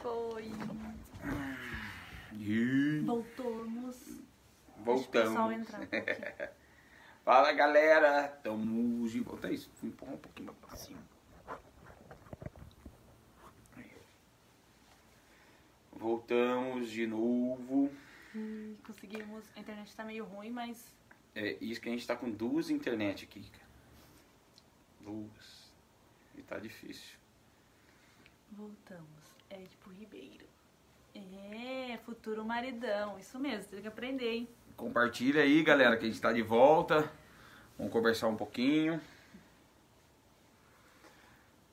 Foi. Voltamos. Voltamos. Deixa o pessoal entrar um pouquinho. Fala, galera. Estamos de volta. É isso. Vou empurrar um pouquinho pra cima. Voltamos de novo. Conseguimos. A internet tá meio ruim, mas... É isso que a gente tá com duas internet aqui, cara. Duas. E tá difícil. Voltamos. Edipo Ribeiro. É, futuro maridão. Isso mesmo, tem que aprender, hein? Compartilha aí, galera, que a gente tá de volta. Vamos conversar um pouquinho.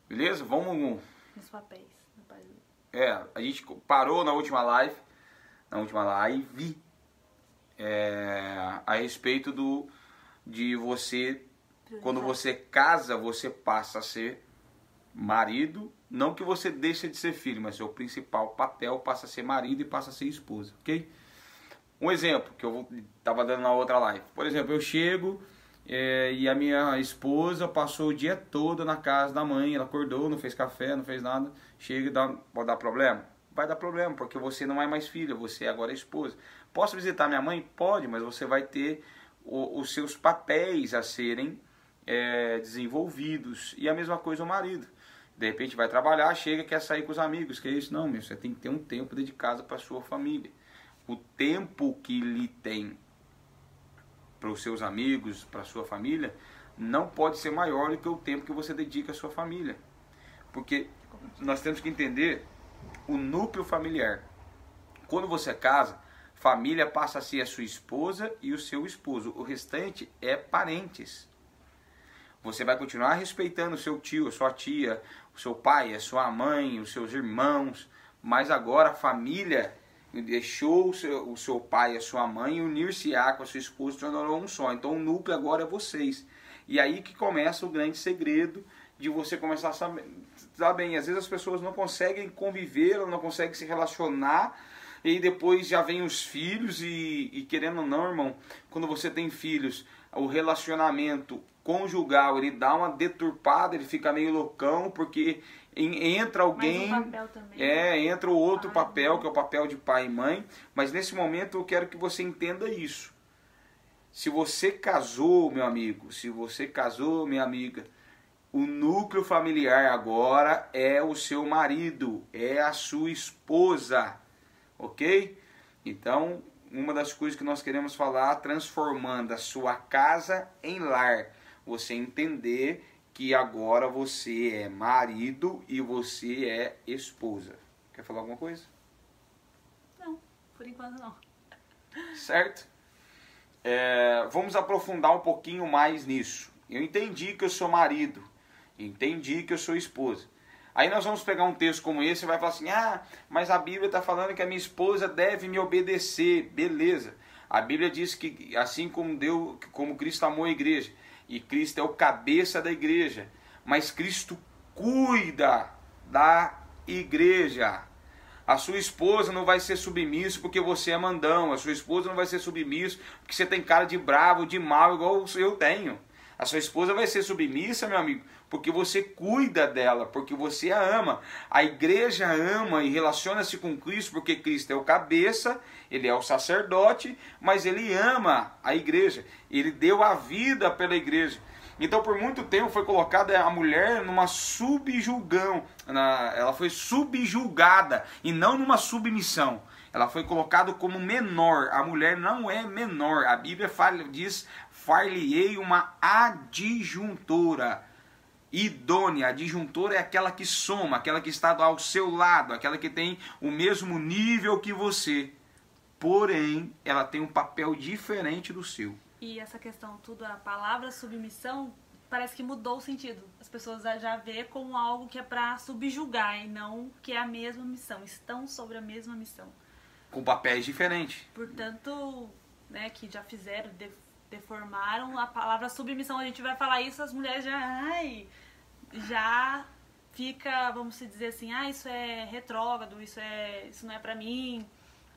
Beleza? Vamos... Nos papéis. A gente parou na última live. A respeito de você, quando você casa, você passa a ser marido. Não que você deixe de ser filho, mas seu principal papel passa a ser marido e passa a ser esposa, ok? Um exemplo que eu estava dando na outra live. Por exemplo, eu chego e a minha esposa passou o dia todo na casa da mãe. Ela acordou, não fez café, não fez nada. Chega e pode dar problema? Vai dar problema, porque você não é mais filha, você agora é esposa. Posso visitar minha mãe? Pode, mas você vai ter os seus papéis a serem desenvolvidos. E a mesma coisa o marido. De repente vai trabalhar, chega, quer sair com os amigos. Que é isso? Não, você tem que ter um tempo dedicado para a sua família. O tempo que lhe tem para os seus amigos, para a sua família, não pode ser maior do que o tempo que você dedica à sua família. Porque nós temos que entender o núcleo familiar. Quando você casa, família passa a ser a sua esposa e o seu esposo. O restante é parentes. Você vai continuar respeitando o seu tio, a sua tia, o seu pai, a sua mãe, os seus irmãos. Mas agora a família deixou o seu pai e a sua mãe unir-se-á com a sua esposa e tornou um só. Então o núcleo agora é vocês. E aí que começa o grande segredo de você começar a saber bem. Às vezes as pessoas não conseguem conviver, ou não conseguem se relacionar, e depois já vem os filhos e querendo ou não, irmão, quando você tem filhos, o relacionamento conjugal, ele dá uma deturpada, ele fica meio loucão, porque entra alguém, mais um papel também, entra o outro papel, que é o papel de pai e mãe. Mas nesse momento eu quero que você entenda isso. Se você casou, meu amigo, se você casou, minha amiga, o núcleo familiar agora é o seu marido, é a sua esposa, ok? Então, uma das coisas que nós queremos falar, transformando a sua casa em lar, você entender que agora você é marido e você é esposa. Quer falar alguma coisa? Não, por enquanto não. Certo? Vamos aprofundar um pouquinho mais nisso. Eu entendi que eu sou marido, entendi que eu sou esposa. Aí nós vamos pegar um texto como esse e vai falar assim: mas a Bíblia está falando que a minha esposa deve me obedecer. Beleza. A Bíblia diz que assim como Cristo amou a igreja, e Cristo é o cabeça da igreja, mas Cristo cuida da igreja. A sua esposa não vai ser submissa porque você é mandão. A sua esposa não vai ser submissa porque você tem cara de bravo, de mal, igual eu tenho. A sua esposa vai ser submissa, meu amigo, porque você cuida dela, porque você a ama. A igreja ama e relaciona-se com Cristo, porque Cristo é o cabeça, ele é o sacerdote, mas ele ama a igreja. Ele deu a vida pela igreja. Então, por muito tempo foi colocada a mulher numa subjugão. Ela foi subjugada e não numa submissão. Ela foi colocada como menor. A mulher não é menor. A Bíblia diz: far-lhe-ei uma adjuntora idônea. A adjuntora é aquela que soma, aquela que está ao seu lado, aquela que tem o mesmo nível que você. Porém, ela tem um papel diferente do seu. E essa questão tudo, a palavra submissão, parece que mudou o sentido. As pessoas já vê como algo que é para subjugar e não que é a mesma missão. Estão sobre a mesma missão. Com papéis diferentes. Portanto, né, que já fizeram, deformaram a palavra submissão. A gente vai falar isso, as mulheres já fica, vamos dizer assim, isso é retrógrado, isso não é pra mim.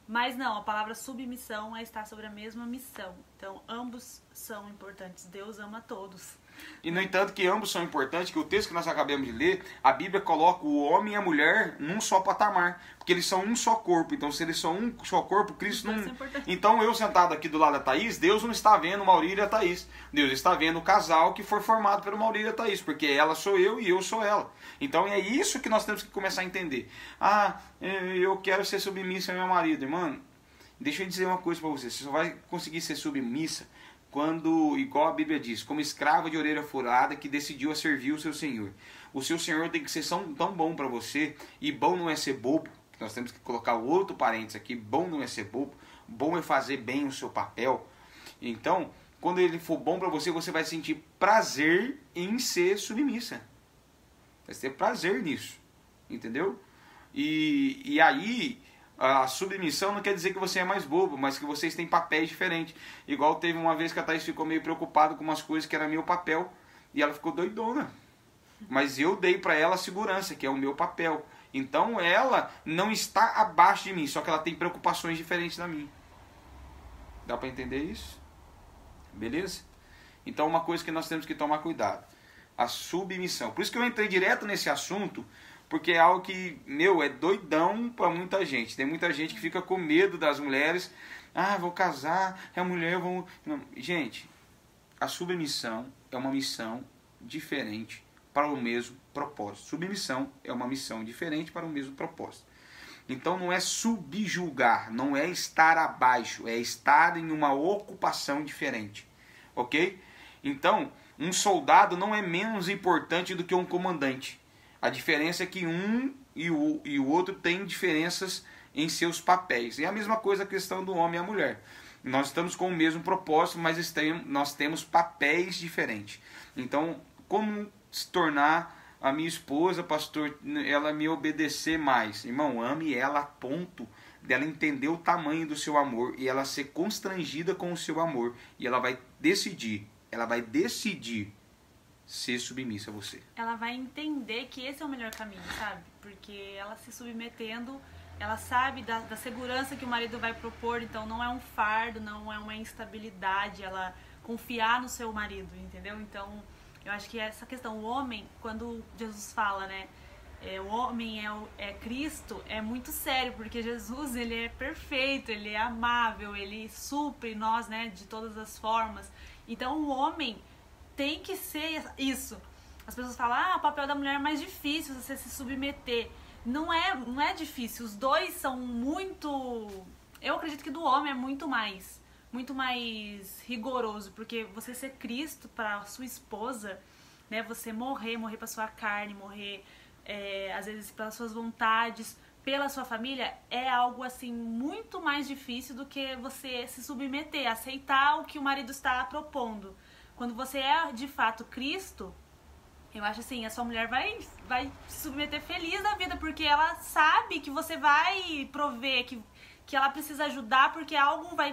Mas não, a palavra submissão é estar sobre a mesma missão. Então, ambos são importantes. Deus ama todos. E, no entanto, que ambos são importantes, que o texto que nós acabamos de ler, a Bíblia coloca o homem e a mulher num só patamar. Porque eles são um só corpo. Então, se eles são um só corpo, Cristo não... Então, eu sentado aqui do lado da Thaís, Deus não está vendo o Maurílio e a Thaís. Deus está vendo o casal que foi formado pelo Maurílio e a Thaís. Porque ela sou eu e eu sou ela. Então, é isso que nós temos que começar a entender. Ah, eu quero ser submissa ao meu marido. Irmão, deixa eu dizer uma coisa para você. Você só vai conseguir ser submissa quando, igual a Bíblia diz, como escravo de orelha furada que decidiu a servir o seu Senhor. O seu Senhor tem que ser tão bom para você, e bom não é ser bobo, nós temos que colocar o outro parênteses aqui, bom não é ser bobo, bom é fazer bem o seu papel. Então, quando ele for bom para você, você vai sentir prazer em ser submissa. Vai ter prazer nisso, entendeu? E aí... a submissão não quer dizer que você é mais bobo, mas que vocês têm papéis diferentes. Igual teve uma vez que a Thaís ficou meio preocupada com umas coisas que era meu papel, e ela ficou doidona. Mas eu dei para ela a segurança, que é o meu papel. Então ela não está abaixo de mim, só que ela tem preocupações diferentes da minha. Dá para entender isso? Beleza? Então uma coisa que nós temos que tomar cuidado, a submissão. Por isso que eu entrei direto nesse assunto, porque é algo que, é doidão para muita gente. Tem muita gente que fica com medo das mulheres. Ah, vou casar, a mulher, vou... Não. Gente, a submissão é uma missão diferente para o mesmo propósito. Submissão é uma missão diferente para o mesmo propósito. Então não é subjugar, não é estar abaixo, é estar em uma ocupação diferente. Ok? Então, um soldado não é menos importante do que um comandante. A diferença é que um e o outro têm diferenças em seus papéis. E a mesma coisa a questão do homem e a mulher. Nós estamos com o mesmo propósito, mas nós temos papéis diferentes. Então, como se tornar a minha esposa, pastor, ela me obedecer mais? Irmão, ame ela a ponto dela entender o tamanho do seu amor e ela ser constrangida com o seu amor. E ela vai decidir ser submissa a você. Ela vai entender que esse é o melhor caminho, sabe? Porque ela se submetendo, ela sabe da segurança que o marido vai propor, então não é um fardo, não é uma instabilidade, ela confiar no seu marido, entendeu? Então, eu acho que essa questão, o homem, quando Jesus fala, né, o homem é Cristo, é muito sério, porque Jesus, ele é perfeito, ele é amável, ele supre nós, né, de todas as formas. Então, o homem tem que ser isso. As pessoas falam, o papel da mulher é mais difícil, você se submeter. Não é difícil. Os dois são muito... Eu acredito que do homem é muito mais rigoroso, porque você ser Cristo para sua esposa, né, você morrer para sua carne, morrer às vezes pelas suas vontades, pela sua família, é algo assim muito mais difícil do que você se submeter, aceitar o que o marido está propondo. Quando você é de fato Cristo, eu acho assim, a sua mulher vai se submeter feliz da vida, porque ela sabe que você vai prover, que ela precisa ajudar, porque algo vai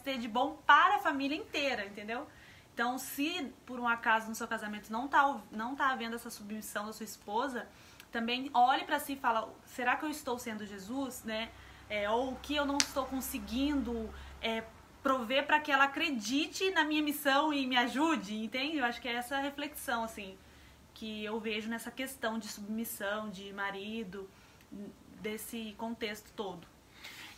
ter de bom para a família inteira, entendeu? Então, se por um acaso no seu casamento não tá havendo essa submissão da sua esposa, também olhe para si e fala, será que eu estou sendo Jesus, né? Ou que eu não estou conseguindo prover para que ela acredite na minha missão e me ajude, entende? Eu acho que é essa reflexão, assim, que eu vejo nessa questão de submissão, de marido, desse contexto todo.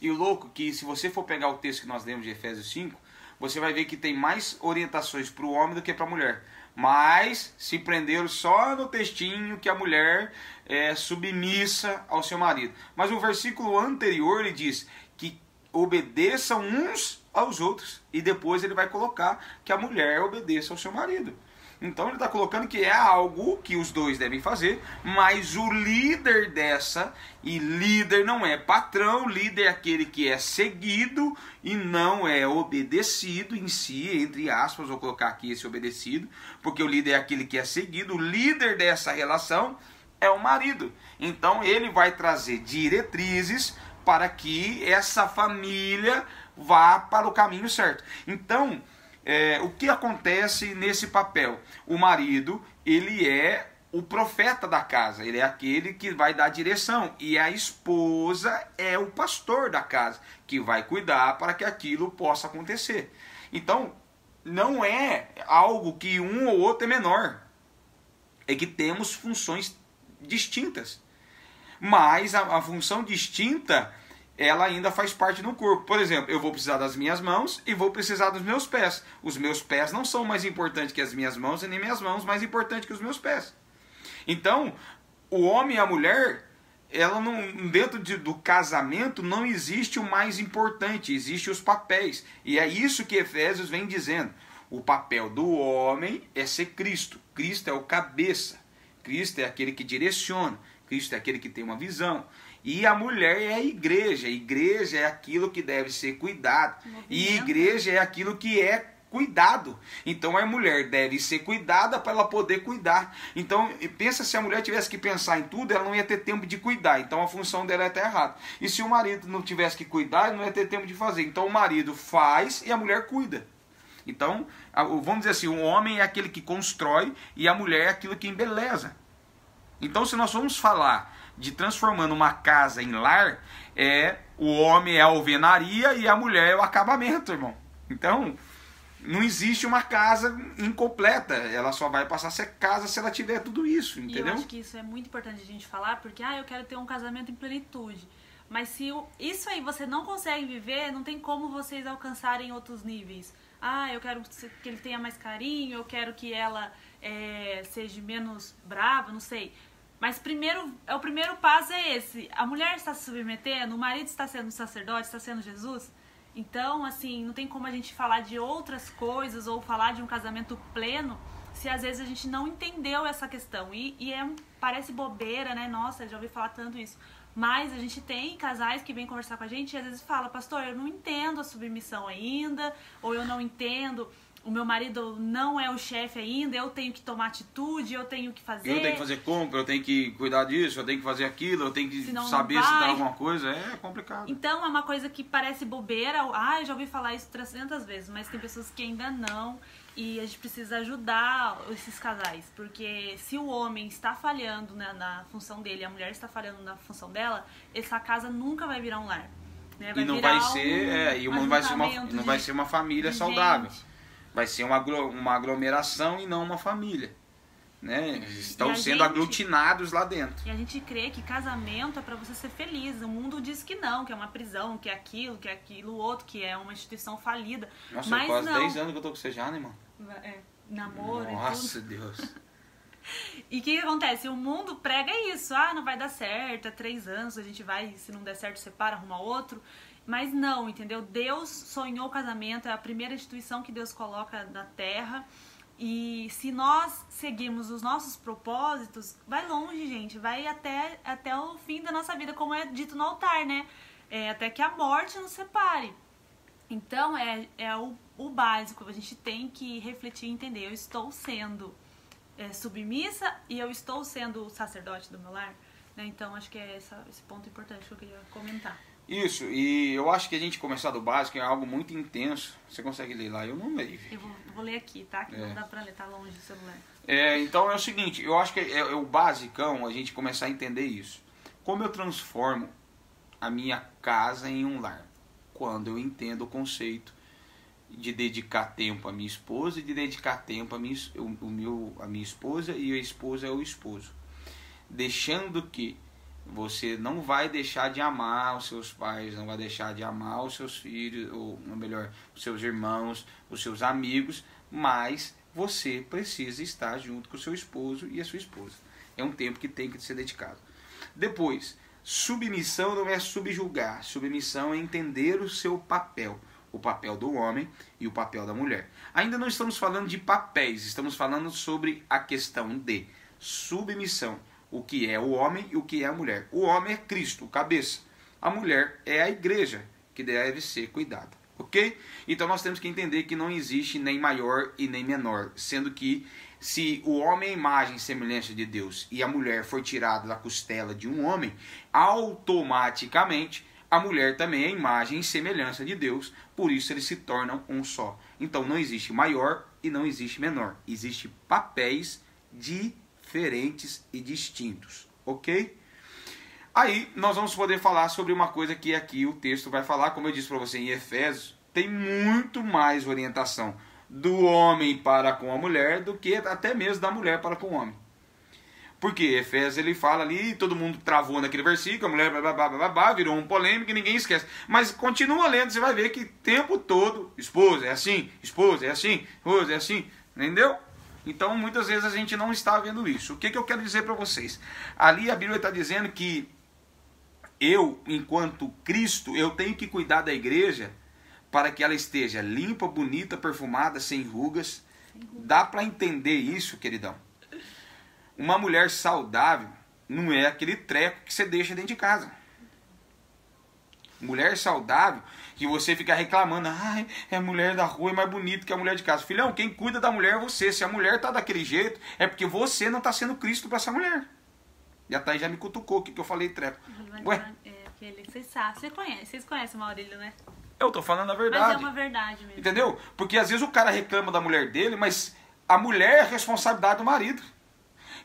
E o louco que, se você for pegar o texto que nós lemos de Efésios 5, você vai ver que tem mais orientações para o homem do que para a mulher. Mas se prenderam só no textinho que a mulher é submissa ao seu marido. Mas o versículo anterior ele diz que obedeçam uns aos outros. E depois ele vai colocar que a mulher obedeça ao seu marido. Então ele está colocando que é algo que os dois devem fazer, mas o líder e líder não é patrão, líder é aquele que é seguido e não é obedecido em si, entre aspas, vou colocar aqui esse obedecido, porque o líder é aquele que é seguido, o líder dessa relação é o marido. Então ele vai trazer diretrizes para que essa família vá para o caminho certo. Então, o que acontece nesse papel? O marido, ele é o profeta da casa, ele é aquele que vai dar direção, e a esposa é o pastor da casa, que vai cuidar para que aquilo possa acontecer. Então, não é algo que um ou outro é menor. É que temos funções distintas. Mas a função distinta, ela ainda faz parte do corpo. Por exemplo, eu vou precisar das minhas mãos e vou precisar dos meus pés. Os meus pés não são mais importantes que as minhas mãos e nem minhas mãos mais importantes que os meus pés. Então, o homem e a mulher, ela não, dentro do casamento não existe o mais importante, existe os papéis. E é isso que Efésios vem dizendo. O papel do homem é ser Cristo. Cristo é o cabeça. Cristo é aquele que direciona. Cristo é aquele que tem uma visão. E a mulher é a igreja. A igreja é aquilo que deve ser cuidado. E a igreja é aquilo que é cuidado. Então a mulher deve ser cuidada para ela poder cuidar. Então pensa, se a mulher tivesse que pensar em tudo, ela não ia ter tempo de cuidar. Então a função dela é até errada. E se o marido não tivesse que cuidar, ele não ia ter tempo de fazer. Então o marido faz e a mulher cuida. Então, vamos dizer assim, o homem é aquele que constrói e a mulher é aquilo que embeleza. Então, se nós vamos falar de transformando uma casa em lar, o homem é a alvenaria e a mulher é o acabamento, irmão. Então, não existe uma casa incompleta. Ela só vai passar a ser casa se ela tiver tudo isso, entendeu? E eu acho que isso é muito importante a gente falar, porque eu quero ter um casamento em plenitude. Mas se isso aí você não consegue viver, não tem como vocês alcançarem outros níveis. Eu quero que ele tenha mais carinho, eu quero que ela seja menos brava, não sei. Mas o primeiro passo é esse. A mulher está se submetendo, o marido está sendo um sacerdote, está sendo Jesus. Então, assim, não tem como a gente falar de outras coisas ou falar de um casamento pleno se às vezes a gente não entendeu essa questão. Parece bobeira, né? Nossa, já ouvi falar tanto isso. Mas a gente tem casais que vêm conversar com a gente e às vezes fala, pastor, eu não entendo a submissão ainda, ou eu não entendo, o meu marido não é o chefe ainda, eu tenho que tomar atitude, eu tenho que fazer. Eu tenho que fazer compra, eu tenho que cuidar disso, eu tenho que fazer aquilo, eu tenho que saber se dá alguma coisa, é complicado. Então é uma coisa que parece bobeira, eu já ouvi falar isso 300 vezes, mas tem pessoas que ainda não. E a gente precisa ajudar esses casais, porque se o homem está falhando na função dele, a mulher está falhando na função dela, essa casa nunca vai virar um lar. Né? Vai e não virar vai ser, não vai ser uma família saudável. Gente. Vai ser uma aglomeração e não uma família. Né? Estão sendo aglutinados lá dentro. E a gente crê que casamento é para você ser feliz. O mundo diz que não, que é uma prisão, que é aquilo outro, que é uma instituição falida. Nossa, mas quase não. 10 anos que eu tô com você já, né, mano? Namoro e tudo. Nossa, Deus. E o que acontece? O mundo prega isso. Não vai dar certo, é 3 anos, a gente vai, se não der certo, separa, arruma outro. Mas não, entendeu? Deus sonhou o casamento, é a primeira instituição que Deus coloca na terra. E se nós seguirmos os nossos propósitos, vai longe, gente. Vai até o fim da nossa vida, como é dito no altar, né? Até que a morte nos separe. Então, é o básico. A gente tem que refletir e entender. Eu estou sendo submissa e eu estou sendo o sacerdote do meu lar. Né? Então, acho que é esse ponto importante que eu queria comentar. Isso, e eu acho que a gente começar do básico é algo muito intenso. Você consegue ler lá? Eu não leio. Eu vou ler aqui, tá? Que não dá pra ler, tá longe do celular. Então é o seguinte, eu acho que é o basicão a gente começar a entender isso. Como eu transformo a minha casa em um lar? Quando eu entendo o conceito de dedicar tempo à minha esposa e de dedicar tempo à minha esposa e a esposa é o esposo. Deixando que você não vai deixar de amar os seus pais, não vai deixar de amar os seus filhos, ou melhor, os seus irmãos, os seus amigos, mas você precisa estar junto com o seu esposo e a sua esposa. É um tempo que tem que ser dedicado. Depois, submissão não é subjugar, submissão é entender o seu papel. O papel do homem e o papel da mulher. Ainda não estamos falando de papéis, estamos falando sobre a questão de submissão. O que é o homem e o que é a mulher. O homem é Cristo, o cabeça. A mulher é a igreja, que deve ser cuidada. Ok? Então nós temos que entender que não existe nem maior e nem menor. Sendo que se o homem é imagem e semelhança de Deus e a mulher foi tirada da costela de um homem, automaticamente a mulher também é imagem e semelhança de Deus. Por isso eles se tornam um só. Então não existe maior e não existe menor. Existem papéis diferentes e distintos, ok? Aí nós vamos poder falar sobre uma coisa que aqui o texto vai falar, como eu disse para você em Efésios, tem muito mais orientação do homem para com a mulher do que até mesmo da mulher para com o homem. Porque Efésios ele fala ali, todo mundo travou naquele versículo, a mulher virou um polêmico e ninguém esquece. Mas continua lendo, você vai ver que o tempo todo, esposa é assim, esposa é assim, esposa é assim, entendeu? Então muitas vezes a gente não está vendo isso. O que eu quero dizer para vocês? Ali a Bíblia está dizendo que eu, enquanto Cristo, eu tenho que cuidar da igreja para que ela esteja limpa, bonita, perfumada, sem rugas. Dá para entender isso, queridão? Uma mulher saudável não é aquele treco que você deixa dentro de casa. Mulher saudável, que você fica reclamando, ai, é a mulher da rua é mais bonita que a mulher de casa. Filhão, quem cuida da mulher é você. Se a mulher está daquele jeito, é porque você não está sendo Cristo para essa mulher. E a Thaís já me cutucou o que eu falei treco. Ué? Vocês conhecem o Maurílio, né? Eu tô falando a verdade. Mas é uma verdade mesmo. Entendeu? Porque às vezes o cara reclama da mulher dele, mas a mulher é a responsabilidade do marido.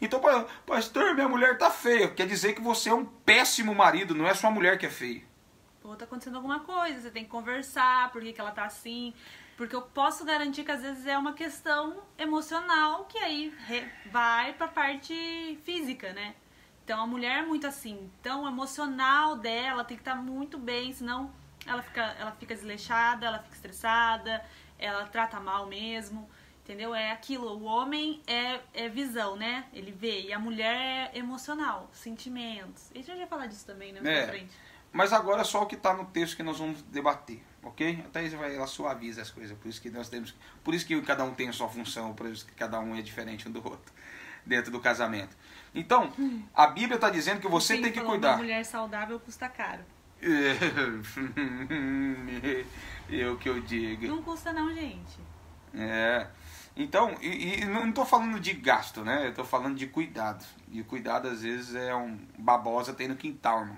Então, pastor, minha mulher tá feia. Quer dizer que você é um péssimo marido, não é sua mulher que é feia. Ou tá acontecendo alguma coisa, você tem que conversar, por que ela tá assim. Porque eu posso garantir que às vezes é uma questão emocional que aí vai pra parte física, né? Então a mulher é muito assim. Então o emocional dela tem que estar muito bem, senão ela fica desleixada, ela fica estressada, ela trata mal mesmo. Entendeu? É aquilo, o homem é visão, né? Ele vê, e a mulher é emocional, sentimentos. A gente já vai falar disso também, né? Pra frente. Mas agora só o que está no texto que nós vamos debater, ok? Até ela suaviza as coisas, por isso que cada um tem a sua função, por isso que cada um é diferente um do outro, dentro do casamento. Então, a Bíblia está dizendo que você tem que cuidar. Uma mulher saudável custa caro. Eu que eu digo. Não custa não, gente. Então, não estou falando de gasto, né? Eu estou falando de cuidado. E o cuidado, às vezes, é um babosa tem no quintal, irmão.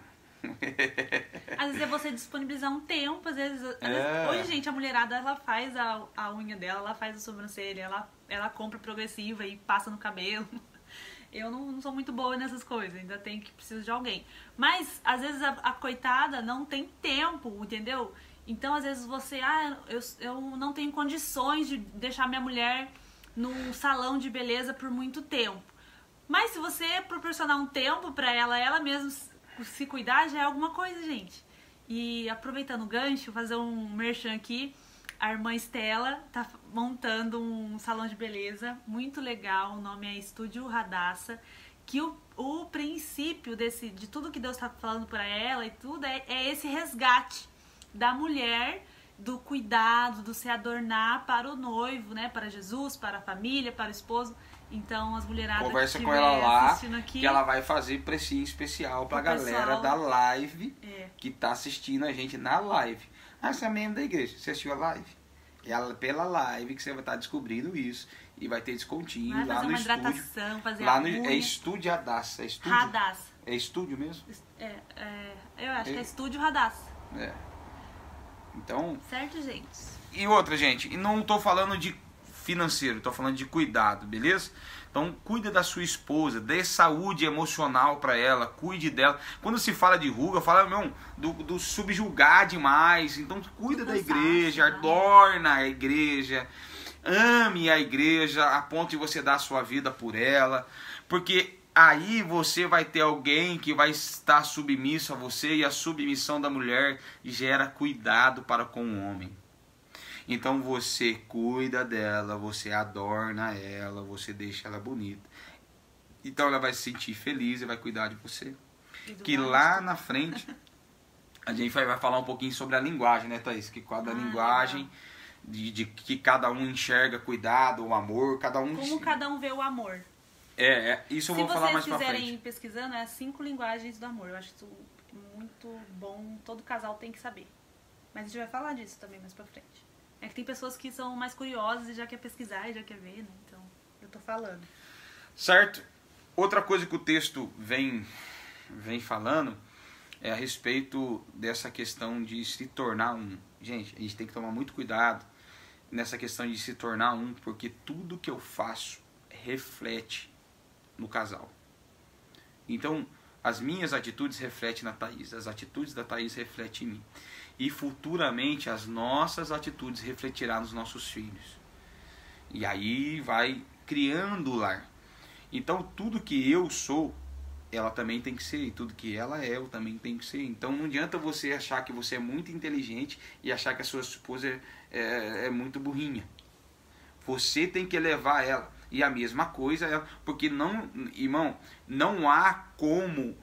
Às vezes é você disponibilizar um tempo, às vezes hoje, gente, a mulherada, ela faz a unha dela, ela faz a sobrancelha, ela compra progressiva e passa no cabelo. Eu não sou muito boa nessas coisas, ainda preciso de alguém. Mas, às vezes, a coitada não tem tempo, entendeu? Então, às vezes você, eu não tenho condições de deixar minha mulher num salão de beleza por muito tempo. Mas se você proporcionar um tempo pra ela mesma se cuidar, já é alguma coisa, gente. E aproveitando o gancho, fazer um merchan aqui, a irmã Estela tá montando um salão de beleza muito legal, o nome é Estúdio Radassa, que o princípio de tudo que Deus tá falando pra ela e tudo é esse resgate da mulher, do cuidado, do se adornar para o noivo, né? Para Jesus, para a família, para o esposo. Então, as mulheradas conversa que com ela lá, aqui, que ela vai fazer precinho especial para a galera da live que tá assistindo a gente na live. Você é membro da igreja, você assistiu a live? É pela live que você vai estar descobrindo isso. E vai ter descontinho lá no estúdio. Hidratação, fazer lá a no, unha. É Estúdio Radassa. Radassa. É estúdio mesmo? Eu acho que é Estúdio Radassa. Então... Certo, gente? E outra, gente, e não estou falando de financeiro, estou falando de cuidado, beleza? Então, cuide da sua esposa, dê saúde emocional para ela, cuide dela. Quando se fala de ruga, fala do subjugar demais. Então, cuida da igreja, adorna a igreja, ame a igreja a ponto de você dar a sua vida por ela, porque aí você vai ter alguém que vai estar submisso a você, e a submissão da mulher gera cuidado para com o homem. Então você cuida dela, você adorna ela, você deixa ela bonita. Então ela vai se sentir feliz e vai cuidar de você. Que lá na frente a gente vai falar um pouquinho sobre a linguagem, né, Thaís? Que cada linguagem, de que cada um enxerga cuidado, o amor, cada um... Como cada um vê o amor. Isso eu vou falar mais pra frente. Se vocês quiserem pesquisando, é 5 linguagens do amor. Eu acho isso muito bom, todo casal tem que saber. Mas a gente vai falar disso também mais pra frente. É que tem pessoas que são mais curiosas e já quer pesquisar e já quer ver, né? Então, eu tô falando. Certo. Outra coisa que o texto vem falando é a respeito dessa questão de se tornar um. Gente, a gente tem que tomar muito cuidado nessa questão de se tornar um, porque tudo que eu faço reflete no casal. Então, as minhas atitudes refletem na Thaís, as atitudes da Thaís refletem em mim. E futuramente as nossas atitudes refletirão nos nossos filhos. E aí vai criando o lar. Então tudo que eu sou, ela também tem que ser. E tudo que ela é, eu também tenho que ser. Então não adianta você achar que você é muito inteligente e achar que a sua esposa é muito burrinha. Você tem que elevar ela. E a mesma coisa, porque não, irmão, não há como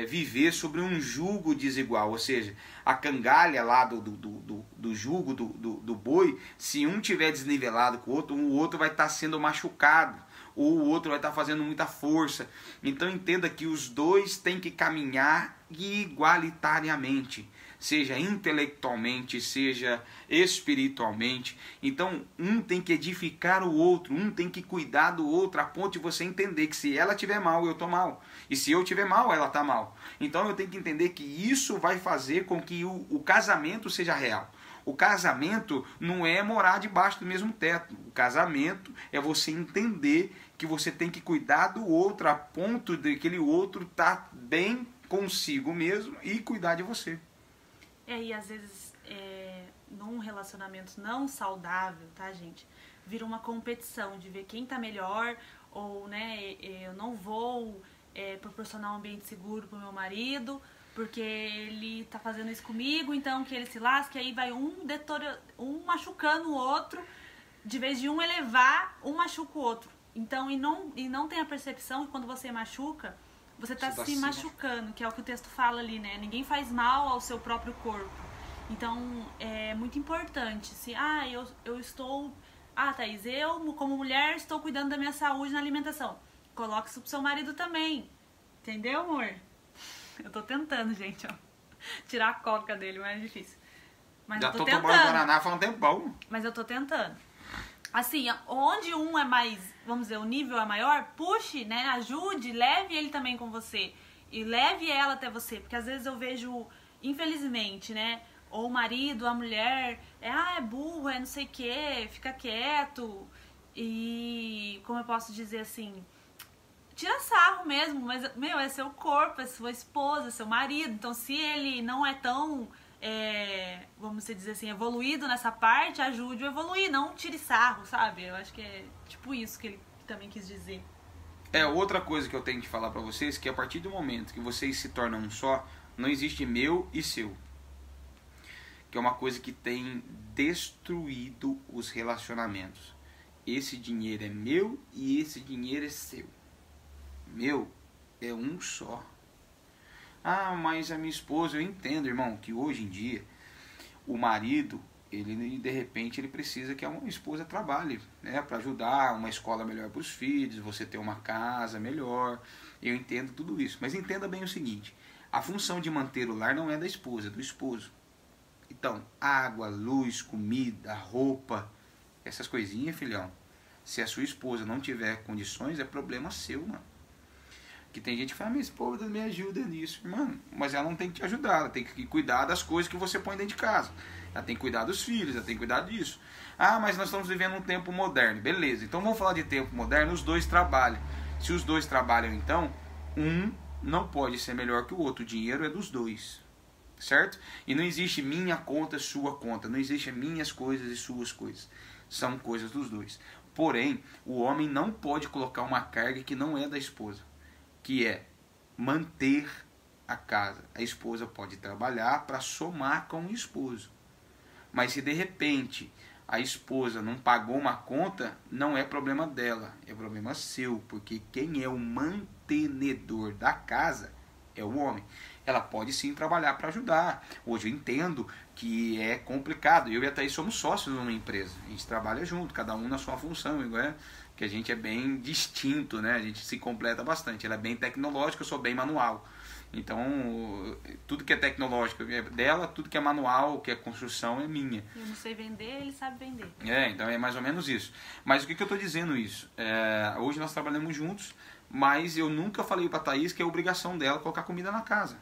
viver sobre um jugo desigual. Ou seja, a cangalha lá do jugo do boi, se um tiver desnivelado com o outro vai estar sendo machucado. Ou o outro vai estar fazendo muita força. Então entenda que os dois têm que caminhar igualitariamente. Seja intelectualmente, seja espiritualmente. Então, um tem que edificar o outro, um tem que cuidar do outro, a ponto de você entender que se ela estiver mal, eu estou mal. E se eu estiver mal, ela está mal. Então, eu tenho que entender que isso vai fazer com que o casamento seja real. O casamento não é morar debaixo do mesmo teto. O casamento é você entender que você tem que cuidar do outro, a ponto de aquele outro estar bem consigo mesmo e cuidar de você. E às vezes, num relacionamento não saudável, tá, gente? Vira uma competição de ver quem tá melhor, ou, né, eu não vou proporcionar um ambiente seguro pro meu marido, porque ele tá fazendo isso comigo, então que ele se lasque, aí vai um machucando o outro, de vez de um elevar, um machuca o outro. Então, e não tem a percepção que quando você machuca, você está se machucando, que é o que o texto fala ali, né? Ninguém faz mal ao seu próprio corpo. Então, é muito importante. Se, eu estou... Thaís, eu, como mulher, estou cuidando da minha saúde na alimentação. Coloque isso pro seu marido também. Entendeu, amor? Eu tô tentando, gente, ó. Tirar a coca dele, mas é difícil. Mas já eu tô tô tentando. tomando Guaraná faz um tempão. Mas eu tô tentando. Assim, onde um é mais, vamos dizer, o nível é maior, puxe, né, ajude, leve ele também com você. E leve ela até você. Porque às vezes eu vejo, infelizmente, né, ou o marido, a mulher, é burro, é não sei o que, fica quieto. E, como eu posso dizer assim, tira sarro mesmo, mas, é seu corpo, é sua esposa, é seu marido. Então, se ele não é tão... vamos dizer assim, evoluído nessa parte, ajude a evoluir, não tire sarro, sabe? Eu acho que é tipo isso que ele também quis dizer. Outra coisa que eu tenho que falar pra vocês, que a partir do momento que vocês se tornam um só, não existe meu e seu. Que é uma coisa que tem destruído os relacionamentos. Esse dinheiro é meu e esse dinheiro é seu. Meu é um só. Mas a minha esposa, eu entendo, irmão, que hoje em dia o marido, ele de repente ele precisa que a uma esposa trabalhe, né, para ajudar, uma escola melhor para os filhos, você ter uma casa melhor. Eu entendo tudo isso, mas entenda bem o seguinte: a função de manter o lar não é da esposa, é do esposo. Então, água, luz, comida, roupa, essas coisinhas, filhão, se a sua esposa não tiver condições, é problema seu, mano. Que tem gente que fala, minha esposa me ajuda nisso. Mano, mas ela não tem que te ajudar, ela tem que cuidar das coisas que você põe dentro de casa. Ela tem que cuidar dos filhos, ela tem que cuidar disso. Mas nós estamos vivendo um tempo moderno. Beleza, então vamos falar de tempo moderno, os dois trabalham. Se os dois trabalham, então, um não pode ser melhor que o outro. O dinheiro é dos dois, certo? E não existe minha conta, sua conta. Não existe minhas coisas e suas coisas. São coisas dos dois. Porém, o homem não pode colocar uma carga que não é da esposa, que é manter a casa. A esposa pode trabalhar para somar com o esposo. Mas se de repente a esposa não pagou uma conta, não é problema dela, é problema seu, porque quem é o mantenedor da casa é o homem. Ela pode sim trabalhar para ajudar. Hoje eu entendo que é complicado. Eu e a Thaís somos sócios numa empresa. A gente trabalha junto, cada um na sua função, igual que a gente é bem distinto, né? A gente se completa bastante. Ela é bem tecnológica, eu sou bem manual. Então, tudo que é tecnológico é dela, tudo que é manual, que é construção, é minha. Eu não sei vender, ele sabe vender. Então é mais ou menos isso. Mas o que eu estou dizendo isso? Hoje nós trabalhamos juntos, mas eu nunca falei para a Thaís que é obrigação dela colocar comida na casa.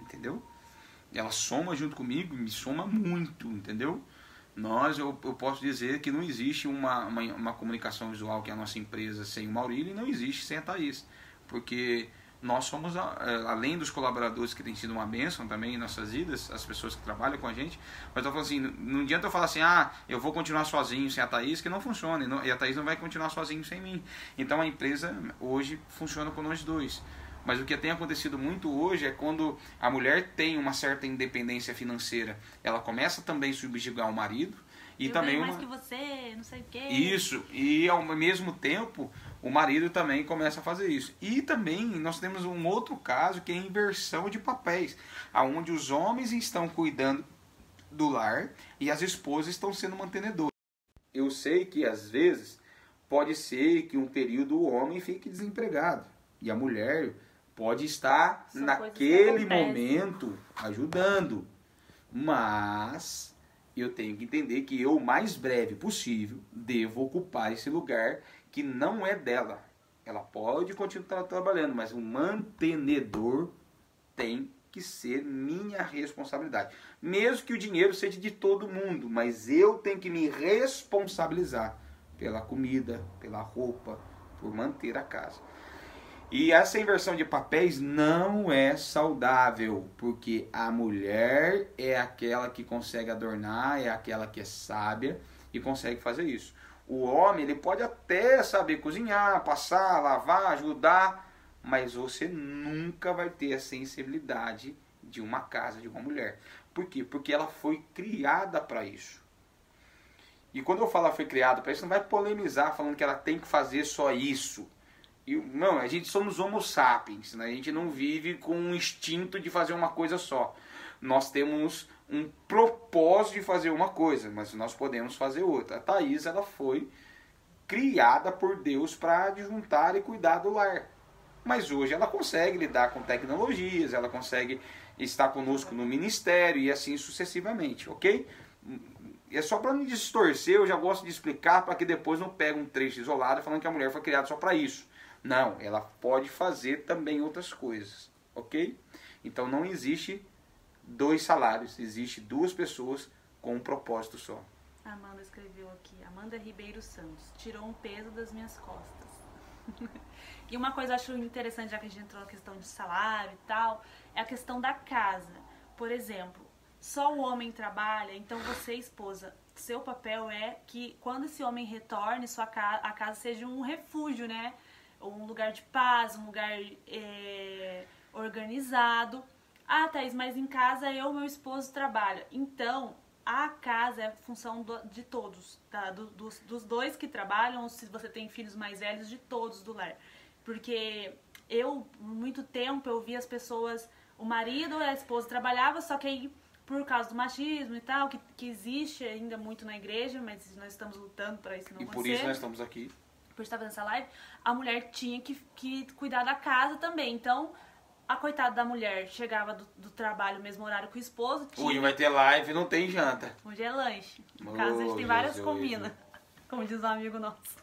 Entendeu? Ela soma junto comigo, me soma muito, entendeu? Eu posso dizer que não existe uma comunicação visual que é a nossa empresa sem o Maurílio, e não existe sem a Thaís. Porque nós somos, além dos colaboradores que têm sido uma bênção também em nossas vidas, as pessoas que trabalham com a gente, mas eu falo assim, não adianta eu falar assim, eu vou continuar sozinho sem a Thaís, que não funciona, e a Thaís não vai continuar sozinho sem mim. Então a empresa hoje funciona com nós dois. Mas o que tem acontecido muito hoje é quando a mulher tem uma certa independência financeira, ela começa também a subjugar o marido, e também mais que você, não sei o quê. Isso, e ao mesmo tempo o marido também começa a fazer isso. E também nós temos um outro caso que é a inversão de papéis, onde os homens estão cuidando do lar e as esposas estão sendo mantenedoras. Eu sei que às vezes pode ser que um período o homem fique desempregado e a mulher pode estar naquele momento ajudando, mas eu tenho que entender que eu, o mais breve possível, devo ocupar esse lugar que não é dela. Ela pode continuar trabalhando, mas o mantenedor tem que ser minha responsabilidade. Mesmo que o dinheiro seja de todo mundo, mas eu tenho que me responsabilizar pela comida, pela roupa, por manter a casa. E essa inversão de papéis não é saudável, porque a mulher é aquela que consegue adornar, é aquela que é sábia e consegue fazer isso. O homem, ele pode até saber cozinhar, passar, lavar, ajudar, mas você nunca vai ter a sensibilidade de uma casa, de uma mulher. Por quê? Porque ela foi criada para isso. E quando eu falo ela foi criada para isso, não vai polemizar falando que ela tem que fazer só isso. Não, a gente somos homo sapiens, né? A gente não vive com um instinto de fazer uma coisa só. Nós temos um propósito de fazer uma coisa, mas nós podemos fazer outra. A Thaís, ela foi criada por Deus para adjuntar e cuidar do lar. Mas hoje ela consegue lidar com tecnologias, ela consegue estar conosco no ministério e assim sucessivamente, ok? É só para não distorcer, eu já gosto de explicar para que depois não pegue um trecho isolado falando que a mulher foi criada só para isso. Não, ela pode fazer também outras coisas, ok? Então não existe 2 salários, existe 2 pessoas com um propósito só. A Amanda escreveu aqui, Amanda Ribeiro Santos, tirou um peso das minhas costas. E uma coisa eu acho interessante, já que a gente entrou na questão de salário e tal, é a questão da casa. Por exemplo, só o homem trabalha, então você, esposa, seu papel é que quando esse homem retorne, a casa seja um refúgio, né? Um lugar de paz, um lugar organizado. Ah, Thaís, mas em casa eu e meu esposo trabalham. Então, a casa é função de todos, tá? Dos 2 que trabalham, ou se você tem filhos mais velhos, de todos do lar. Porque eu, muito tempo, eu vi as pessoas, o marido e a esposa trabalhavam, só que aí, por causa do machismo e tal, que existe ainda muito na igreja, mas nós estamos lutando para isso não acontecer. E por isso nós estamos aqui. Por estar fazendo essa live, a mulher tinha que cuidar da casa também. Então, a coitada da mulher chegava do trabalho no mesmo horário que o esposo. Hoje vai ter live, não tem janta. Hoje é lanche. No caso, a gente tem várias comidas, como diz um amigo nosso.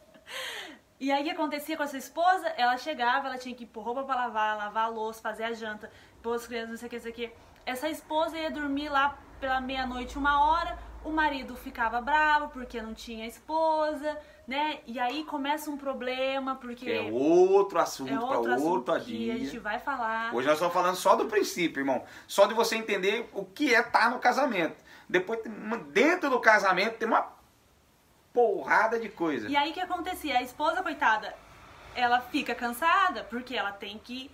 E aí, o que acontecia com essa esposa? Ela chegava, ela tinha que pôr roupa pra lavar a louça, fazer a janta, pôr as crianças, não sei o que, não sei o que. Essa esposa ia dormir lá pela meia-noite, 1h, o marido ficava bravo porque não tinha esposa, né? E aí começa um problema, porque... É outro assunto para outro dia. A gente vai falar. Hoje nós estamos falando só do princípio, irmão. Só de você entender o que é estar no casamento. Depois, dentro do casamento, tem uma porrada de coisa. E aí o que acontecia? A esposa, coitada, ela fica cansada porque ela tem que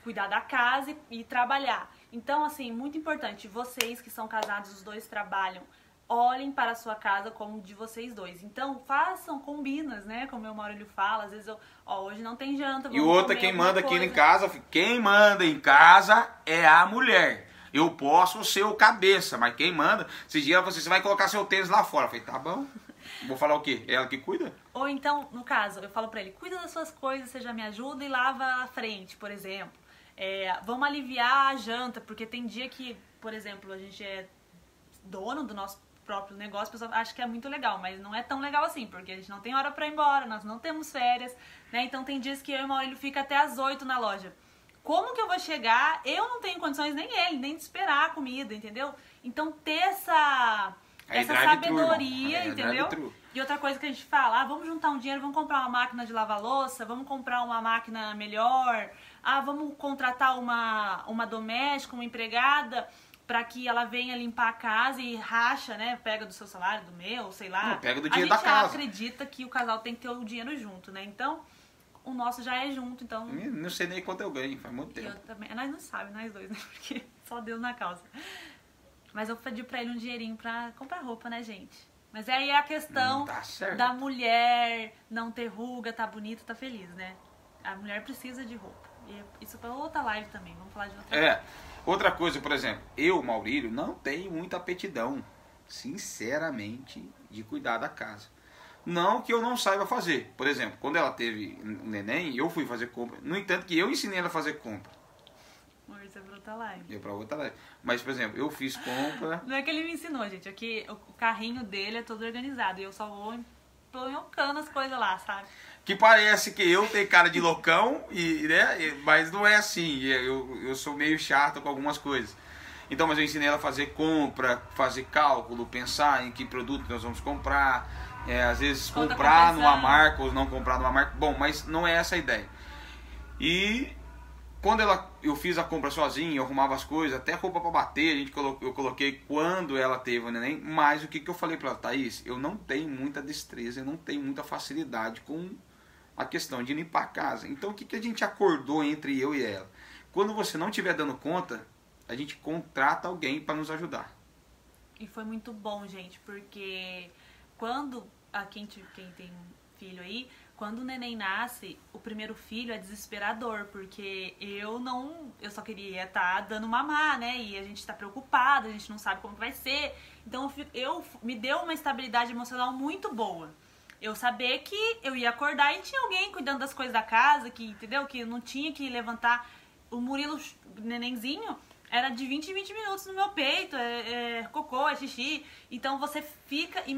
cuidar da casa e trabalhar. Então, assim, muito importante, vocês que são casados, os 2 trabalham, olhem para a sua casa como de vocês 2. Então, façam combinas, né? Como o meu Maurílio fala, às vezes hoje não tem janta, vamos E outra, quem manda aqui em casa, quem manda em casa é a mulher. Eu posso ser o cabeça, mas quem manda, esses dias você vai colocar seu tênis lá fora. Eu falei, tá bom. Vou falar o quê? É ela que cuida? Ou então, no caso, eu falo pra ele, cuida das suas coisas, você já me ajuda e lava a frente, por exemplo. Vamos aliviar a janta, porque tem dia que, por exemplo, a gente é dono do nosso próprio negócio, o pessoal acha que é muito legal, mas não é tão legal assim, porque a gente não tem hora pra ir embora, nós não temos férias, né? Então tem dias que eu e o Maurílio fica até as 8 na loja. Como que eu vou chegar? Eu não tenho condições, nem ele, nem de esperar a comida, entendeu? Então ter essa sabedoria, entendeu? E outra coisa que a gente fala, vamos juntar um dinheiro, vamos comprar uma máquina de lavar louça, vamos comprar uma máquina melhor, vamos contratar uma doméstica, uma empregada, para que ela venha limpar a casa e racha, né? Pega do seu salário, do meu, sei lá. Não, pega do dinheiro da casa. A gente acredita que o casal tem que ter o dinheiro junto, né? Então, o nosso já é junto, então... Não sei nem quanto eu ganho, faz muito tempo. Eu também. Nós não sabemos, nós dois, né? Porque só Deus na causa. Mas eu pedi pra ele um dinheirinho pra comprar roupa, né, gente? Mas aí é a questão da mulher não ter ruga, tá bonita, tá feliz, né? A mulher precisa de roupa. E isso pra outra live também, vamos falar de outra coisa. Outra coisa, por exemplo, eu, Maurílio, não tenho muita aptidão, sinceramente, de cuidar da casa. Não que eu não saiba fazer. Por exemplo, quando ela teve um neném, eu fui fazer compra. No entanto, que eu ensinei ela a fazer compra. Isso é pra outra live. Deu pra outra live. Mas, por exemplo, eu fiz compra... Não é que ele me ensinou, gente. É que o carrinho dele é todo organizado. E eu só vou empanhocando as coisas lá, sabe? Que parece que eu tenho cara de loucão, né? Mas não é assim. Eu sou meio chato com algumas coisas. Então, mas eu ensinei ela a fazer compra, fazer cálculo, pensar em que produto nós vamos comprar. Às vezes comprar numa marca ou não comprar numa marca. Bom, mas não é essa a ideia. E quando eu fiz a compra sozinho, eu arrumava as coisas, até roupa para bater, eu coloquei quando ela teve o neném. Mas o que eu falei para ela, Thaís? Eu não tenho muita destreza, eu não tenho muita facilidade com a questão de limpar a casa. Então o que a gente acordou entre eu e ela? Quando você não estiver dando conta, a gente contrata alguém para nos ajudar. E foi muito bom, gente, porque quando quem tem filho aí, quando o neném nasce, o primeiro filho é desesperador, porque eu só queria estar dando mamar, né? E a gente tá preocupada, a gente não sabe como que vai ser. Então me deu uma estabilidade emocional muito boa. Eu saber que eu ia acordar e tinha alguém cuidando das coisas da casa, que, entendeu? Que eu não tinha que levantar. O Murilo, o nenenzinho, era de 20 em 20 minutos no meu peito, cocô, xixi. Então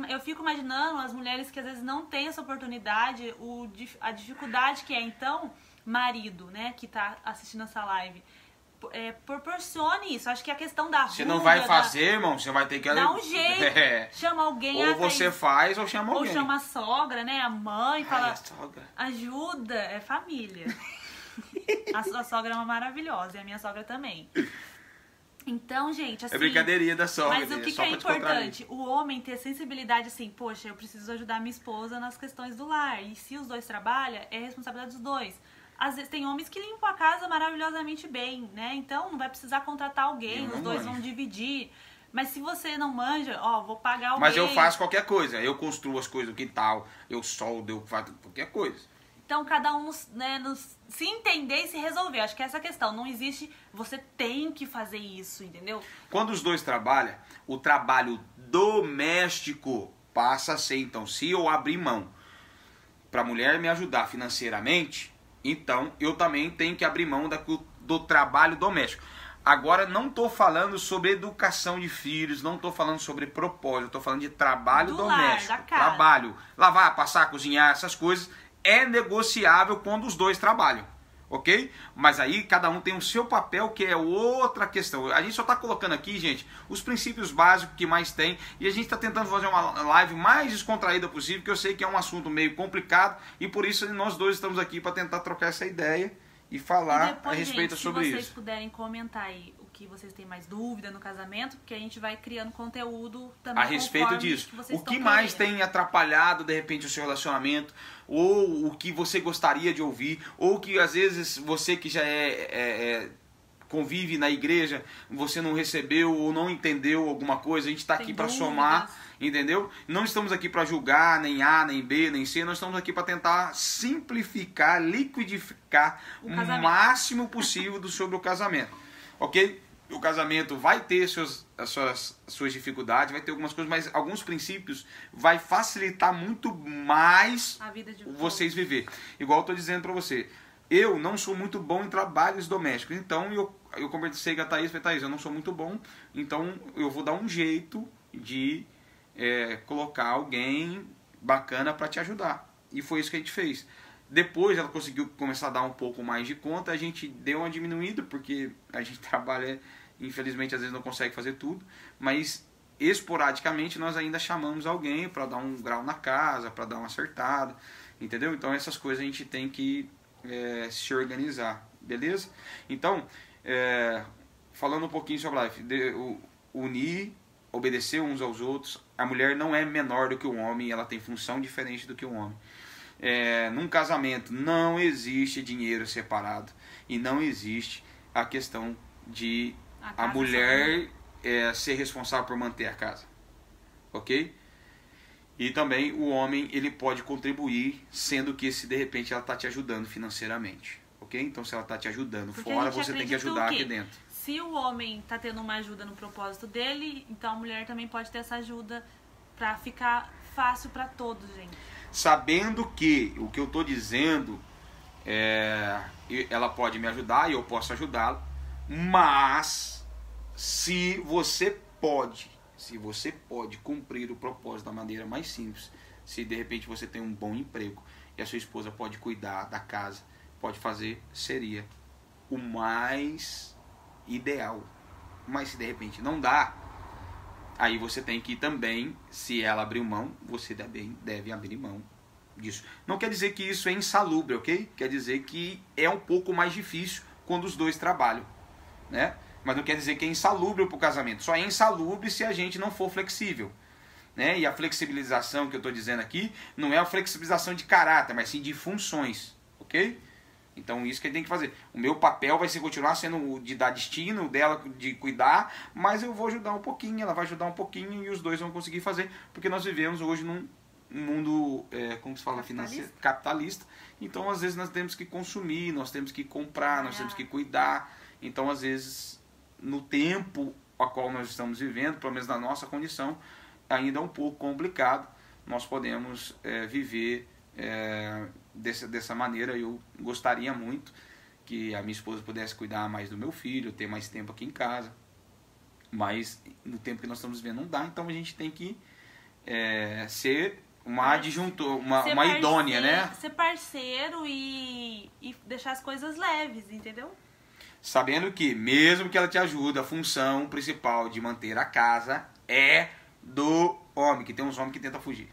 eu fico imaginando as mulheres que às vezes não têm essa oportunidade, a dificuldade que é. Então, marido, né, que tá assistindo essa live, proporcione isso. Acho que a questão da ruga... Você não vai fazer, irmão, você vai ter que... Dá um jeito, chama alguém... Ou você faz ou chama alguém. Ou chama a sogra, né, a mãe, fala... a sogra. Ajuda, é família. A sua sogra é uma maravilhosa, e a minha sogra também. Então, gente, assim... É brincadeirinha da sogra. Mas o que é importante? O homem ter sensibilidade assim, poxa, eu preciso ajudar minha esposa nas questões do lar. E se os dois trabalham, é responsabilidade dos dois. Às vezes tem homens que limpam a casa maravilhosamente bem, né? Então não vai precisar contratar alguém, os dois vão dividir. Mas se você não manja, vou pagar alguém. Mas eu faço qualquer coisa. Eu construo as coisas no quintal, eu soldo, eu faço qualquer coisa. Então, cada um se entender e se resolver. Acho que essa é a questão. Não existe, você tem que fazer isso, entendeu? Quando os dois trabalham, o trabalho doméstico passa a ser, então, se eu abrir mão para a mulher me ajudar financeiramente, então eu também tenho que abrir mão do trabalho doméstico. Agora, não estou falando sobre educação de filhos, não estou falando sobre propósito, estou falando de trabalho doméstico. Lar, da casa. Trabalho, lavar, passar, cozinhar, essas coisas, é negociável quando os dois trabalham, ok? Mas aí cada um tem o seu papel, que é outra questão. A gente só está colocando aqui, gente, os princípios básicos que mais tem, e a gente está tentando fazer uma live mais descontraída possível, porque eu sei que é um assunto meio complicado, e por isso nós dois estamos aqui para tentar trocar essa ideia e falar depois, a respeito gente, sobre isso. Se vocês puderem comentar aí o que vocês têm mais dúvida no casamento, porque a gente vai criando conteúdo também a respeito disso. O que mais tem atrapalhado, de repente, o seu relacionamento, ou o que você gostaria de ouvir, ou que às vezes você que já convive na igreja, você não recebeu ou não entendeu alguma coisa, a gente está aqui para somar, entendeu? Não estamos aqui para julgar nem A, nem B, nem C, nós estamos aqui para tentar simplificar, liquidificar o máximo possível sobre o casamento, ok? O casamento vai ter as suas dificuldades, vai ter algumas coisas, mas alguns princípios vai facilitar muito mais a vida de vocês viver. Igual eu estou dizendo para você, eu não sou muito bom em trabalhos domésticos, então eu conversei com a Thaís, falei, Thaís, eu não sou muito bom, então eu vou dar um jeito de colocar alguém bacana para te ajudar. E foi isso que a gente fez. Depois ela conseguiu começar a dar um pouco mais de conta, a gente deu uma diminuída, porque a gente trabalha, infelizmente, às vezes não consegue fazer tudo, mas esporadicamente nós ainda chamamos alguém para dar um grau na casa, para dar uma acertada, entendeu? Então essas coisas a gente tem que se organizar. Beleza? Então, falando um pouquinho sobre a life, unir, obedecer uns aos outros. A mulher não é menor do que o homem, ela tem função diferente do que o homem. Num casamento não existe dinheiro separado e não existe a questão de a mulher ser responsável por manter a casa, ok? E também o homem, ele pode contribuir, sendo que se de repente ela está te ajudando financeiramente, ok? Então se ela está te ajudando fora, você tem que ajudar aqui dentro. Se o homem está tendo uma ajuda no propósito dele, então a mulher também pode ter essa ajuda para ficar fácil para todos, gente. Sabendo que o que eu estou dizendo, ela pode me ajudar e eu posso ajudá-la, mas se você pode cumprir o propósito da maneira mais simples, se de repente você tem um bom emprego e a sua esposa pode cuidar da casa, pode fazer, seria o mais ideal. Mas se de repente não dá, aí você tem que também, se ela abrir mão, você também deve abrir mão disso. Não quer dizer que isso é insalubre, ok? Quer dizer que é um pouco mais difícil quando os dois trabalham, né? Mas não quer dizer que é insalubre para o casamento. Só é insalubre se a gente não for flexível, né? E a flexibilização que eu estou dizendo aqui não é a flexibilização de caráter, mas sim de funções, ok? Então isso que ele tem que fazer. O meu papel vai continuar sendo o de dar destino, dela de cuidar, mas eu vou ajudar um pouquinho, ela vai ajudar um pouquinho e os dois vão conseguir fazer, porque nós vivemos hoje num mundo, como se fala, financeiro, capitalista. Então às vezes nós temos que consumir, nós temos que comprar, nós temos que cuidar. Então às vezes no tempo a qual nós estamos vivendo, pelo menos na nossa condição, ainda é um pouco complicado. Nós podemos viver dessa maneira. Eu gostaria muito que a minha esposa pudesse cuidar mais do meu filho, ter mais tempo aqui em casa, mas no tempo que nós estamos vivendo não dá, então a gente tem que ser uma adjuntor, uma idônea, né? Ser parceiro e deixar as coisas leves, entendeu? Sabendo que, mesmo que ela te ajude, a função principal de manter a casa é do homem, que tem uns homens que tentam fugir.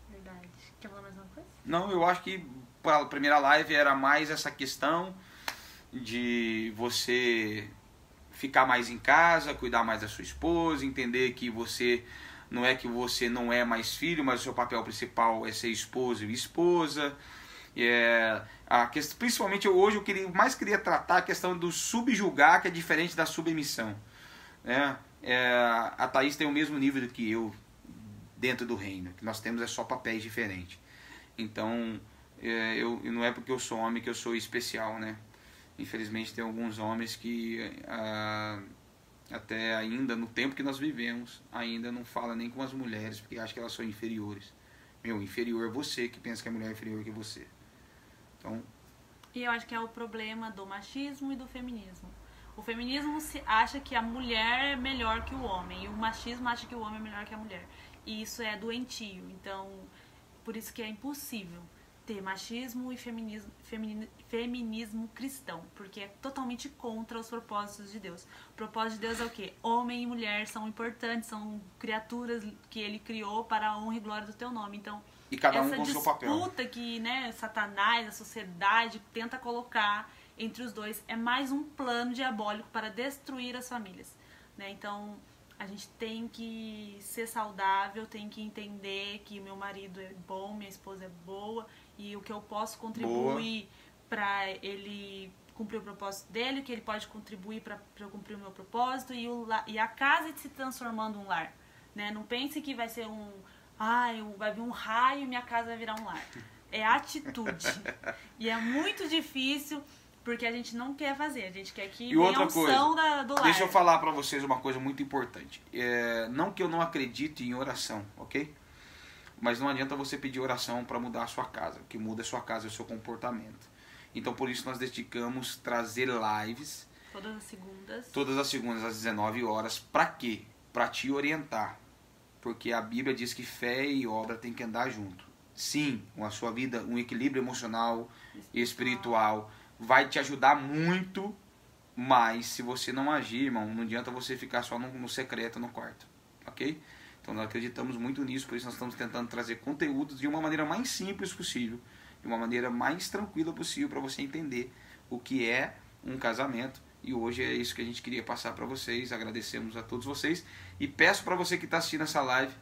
Verdade. Quer falar mais uma coisa? Não, eu acho que para a primeira live era mais essa questão de você ficar mais em casa, cuidar mais da sua esposa, entender que você não é mais filho, mas o seu papel principal é ser esposo e esposa. Principalmente hoje eu mais queria tratar a questão do subjugar, que é diferente da submissão, né? A Thaís tem o mesmo nível do que eu dentro do reino, que nós temos só papéis diferentes. Então não é porque eu sou homem que eu sou especial, né? Infelizmente tem alguns homens que até ainda no tempo que nós vivemos ainda não fala nem com as mulheres, porque acham que elas são inferiores. Inferior é você que pensa que a mulher é inferior que você. Então, e eu acho que é o problema do machismo e do feminismo. O feminismo acha que a mulher é melhor que o homem, e o machismo acha que o homem é melhor que a mulher. E isso é doentio. Então, por isso que é impossível ter machismo e feminismo cristão, porque é totalmente contra os propósitos de Deus. O propósito de Deus é o quê? Homem e mulher são importantes, são criaturas que ele criou para a honra e glória do teu nome. Então, e cada um com o seu papel. Essa disputa que, né, Satanás, a sociedade tenta colocar entre os dois é mais um plano diabólico para destruir as famílias, né? Então, a gente tem que ser saudável, tem que entender que meu marido é bom, minha esposa é boa, e o que eu posso contribuir para ele cumprir o propósito dele, que ele pode contribuir para eu cumprir o meu propósito, e a casa se transformando um lar, né? Não pense que vai ser vai vir um raio e minha casa vai virar um lar. É atitude. E é muito difícil, porque a gente não quer fazer, a gente quer que venha a unção do lar. Deixa eu falar para vocês uma coisa muito importante. Não que eu não acredite em oração, ok? Mas não adianta você pedir oração para mudar a sua casa. O que muda a sua casa é o seu comportamento. Então por isso nós dedicamos trazer lives todas as segundas às 19 horas. Para quê? Para te orientar. Porque a Bíblia diz que fé e obra tem que andar junto. Sim, a sua vida, um equilíbrio emocional e espiritual vai te ajudar muito, mas se você não agir, irmão, não adianta você ficar só no secreto, no quarto, ok? Então nós acreditamos muito nisso, por isso nós estamos tentando trazer conteúdos de uma maneira mais simples possível, de uma maneira mais tranquila possível, para você entender o que é um casamento. E hoje é isso que a gente queria passar para vocês. Agradecemos a todos vocês. E peço para você que está assistindo essa live,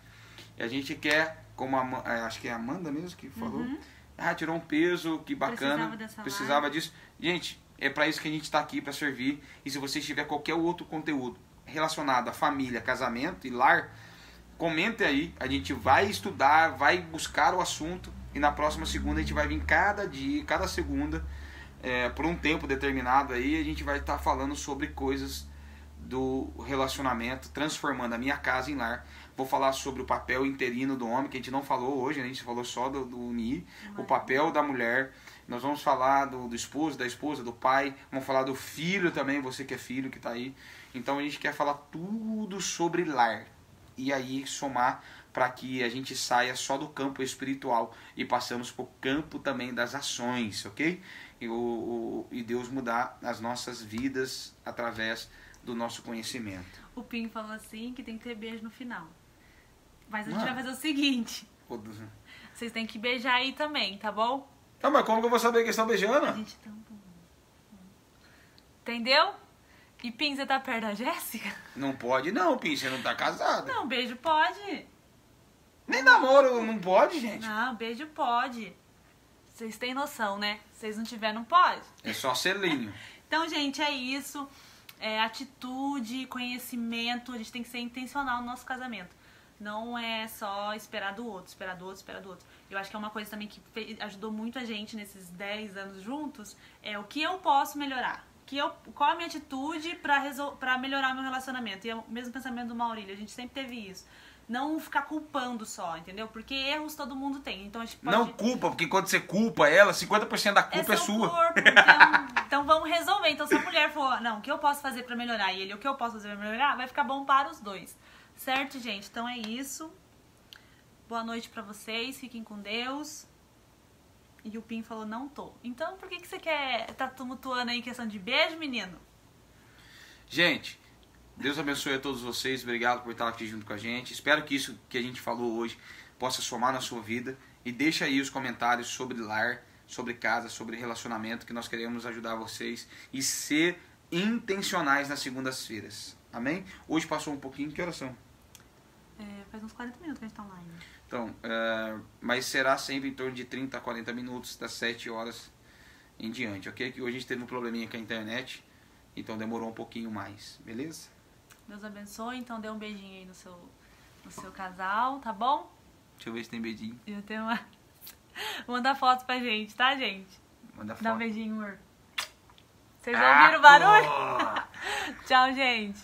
a gente quer, como acho que é a Amanda mesmo que falou, tirou um peso, que bacana, precisava disso. Gente, é para isso que a gente está aqui, para servir. E se você tiver qualquer outro conteúdo relacionado à família, casamento e lar, comente aí, a gente vai estudar, vai buscar o assunto e na próxima segunda a gente vai vir cada dia, cada segunda, por um tempo determinado aí, a gente vai estar falando sobre coisas do relacionamento, transformando a minha casa em lar. Vou falar sobre o papel interino do homem, que a gente não falou hoje, a gente falou só do UNI, o papel da mulher. Nós vamos falar do esposo, da esposa, do pai, vamos falar do filho também, você que é filho, que está aí. Então a gente quer falar tudo sobre lar. E aí somar para que a gente saia só do campo espiritual e passamos para o campo também das ações, ok? E Deus mudar as nossas vidas através do nosso conhecimento. O Pim falou assim que tem que ter beijo no final. Mas a gente vai fazer o seguinte. Vocês têm que beijar aí também, tá bom? Ah, mas como que eu vou saber que eles estão beijando? A gente tá... Entendeu? E Pim, você tá perto da Jéssica? Não pode não, Pim, você não tá casado. Não, beijo pode. Nem namoro não pode, gente. Não, beijo pode. Vocês têm noção, né? Se vocês não tiverem, não pode. É só selinho. Então, gente, é isso. Atitude, conhecimento. A gente tem que ser intencional no nosso casamento. Não é só esperar do outro, esperar do outro, esperar do outro. Eu acho que é uma coisa também que ajudou muito a gente nesses 10 anos juntos. É o que eu posso melhorar. Qual a minha atitude pra melhorar meu relacionamento. E é o mesmo pensamento do Maurílio. A gente sempre teve isso. Não ficar culpando só, entendeu? Porque erros todo mundo tem. Então a gente pode... Não culpa, porque quando você culpa ela, 50% da culpa é sua. Corpo, então vamos resolver. Então se a mulher for, não, o que eu posso fazer pra melhorar? E ele, o que eu posso fazer pra melhorar? Vai ficar bom para os dois. Certo, gente? Então é isso. Boa noite pra vocês. Fiquem com Deus. E o Pim falou, não tô. Então por que você tá tumultuando aí questão de beijo, menino? Gente... Deus abençoe a todos vocês, obrigado por estar aqui junto com a gente. Espero que isso que a gente falou hoje possa somar na sua vida. E deixa aí os comentários sobre lar, sobre casa, sobre relacionamento, que nós queremos ajudar vocês e ser intencionais nas segundas-feiras. Amém? Hoje passou um pouquinho, que horas são? Faz uns 40 minutos que a gente tá online. Então, mas será sempre em torno de 30 a 40 minutos, das 7 horas em diante, ok? Que hoje a gente teve um probleminha com a internet, então demorou um pouquinho mais, beleza? Deus abençoe, então dê um beijinho aí no seu casal, tá bom? Deixa eu ver se tem beijinho. Eu tenho uma... Manda fotos pra gente, tá, gente? Manda foto. Dá um beijinho, amor. Vocês ouviram o barulho? Tchau, gente.